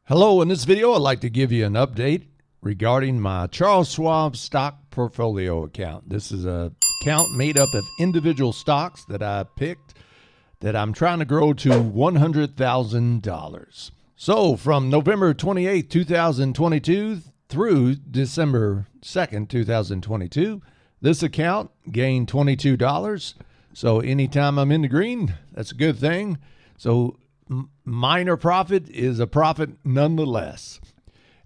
Hello, in this video, I'd like to give you an update regarding my Charles Schwab stock portfolio account. This is an account made up of individual stocks that I picked that I'm trying to grow to $100,000. So from November 28, 2022 through December 2nd, 2022, this account gained $22. So anytime I'm in the green, that's a good thing. So minor profit is a profit nonetheless.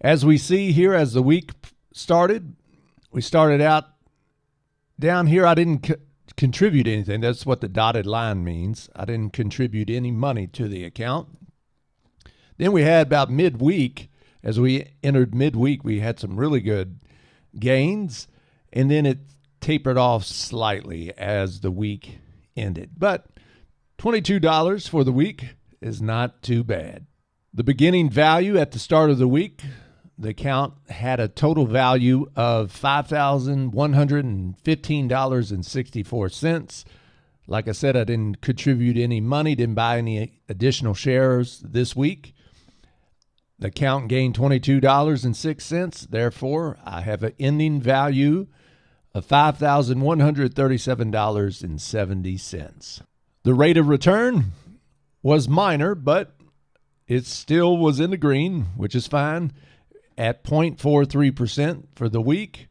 As we see here, as the week started, we started out down here. I didn't contribute anything. That's what the dotted line means. I didn't contribute any money to the account. Then we had about midweek. As we entered midweek, we had some really good gains, and then it tapered off slightly as the week ended. But $22 for the week is not too bad. The beginning value at the start of the week, the account had a total value of $5,115.64. Like I said, I didn't contribute any money, didn't buy any additional shares this week. The account gained $22.06. Therefore, I have an ending value of $5,137.70. The rate of return was minor, but it still was in the green, which is fine, at 0.43% for the week.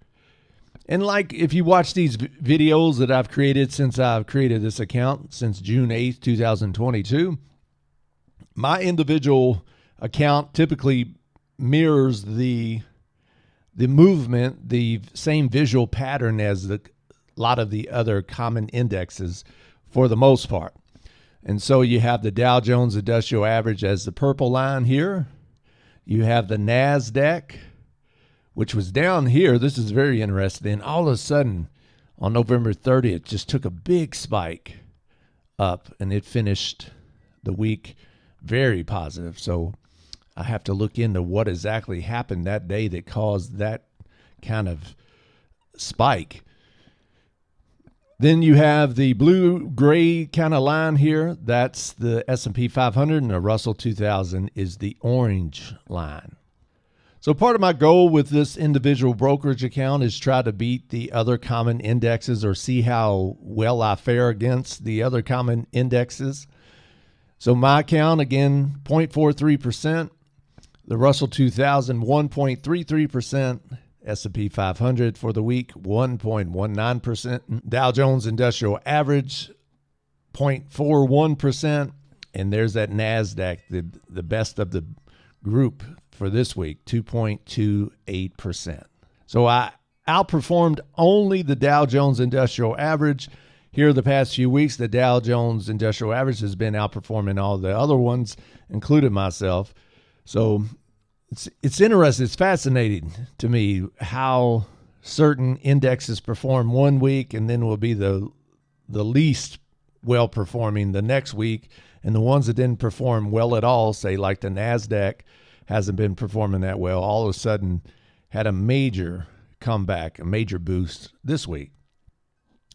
And like if you watch these videos that I've created since I've created this account, since June 8th, 2022, my individual account typically mirrors the movement, the same visual pattern as a lot of the other common indexes for the most part. And so you have the Dow Jones Industrial Average as the purple line here. You have the NASDAQ, which was down here. This is very interesting. And all of a sudden, on November 30th, it just took a big spike up, and it finished the week very positive. So I have to look into what exactly happened that day that caused that kind of spike. Then you have the blue-gray kind of line here. That's the S&P 500, and the Russell 2000 is the orange line. So part of my goal with this individual brokerage account is try to beat the other common indexes or see how well I fare against the other common indexes. So my account, again, 0.43%. The Russell 2000, 1.33%. S&P 500 for the week, 1.19%. Dow Jones Industrial Average, 0.41%. And there's that NASDAQ, the best of the group for this week, 2.28%. So I outperformed only the Dow Jones Industrial Average. Here the past few weeks, the Dow Jones Industrial Average has been outperforming all the other ones, including myself. So it's interesting. It's fascinating to me how certain indexes perform one week and then will be the least well performing the next week, and the ones that didn't perform well at all, say like the NASDAQ hasn't been performing that well, all of a sudden had a major comeback, a major boost this week.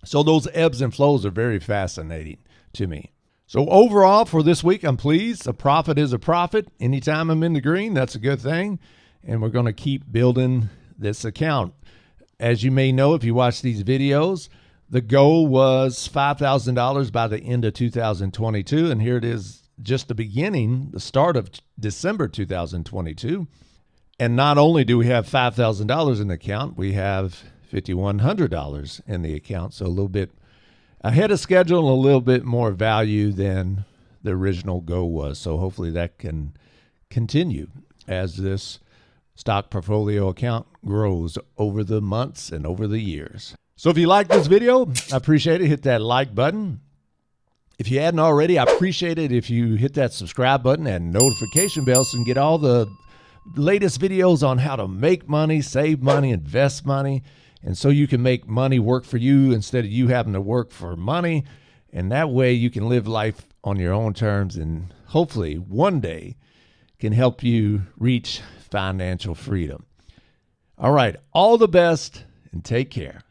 So those ebbs and flows are very fascinating to me. So overall for this week, I'm pleased. A profit is a profit. Anytime I'm in the green, that's a good thing. And we're going to keep building this account. As you may know, if you watch these videos, the goal was $5,000 by the end of 2022. And here it is, just the beginning, the start of December 2022. And not only do we have $5,000 in the account, we have $5,100 in the account. So a little bit ahead of schedule and a little bit more value than the original goal was. So hopefully that can continue as this stock portfolio account grows over the months and over the years. So if you like this video, I appreciate it. Hit that like button. If you hadn't already, I appreciate it if you hit that subscribe button and notification bell so you can get all the latest videos on how to make money, save money, invest money. And so you can make money work for you instead of you having to work for money. And that way you can live life on your own terms and hopefully one day can help you reach financial freedom. All right. All the best and take care.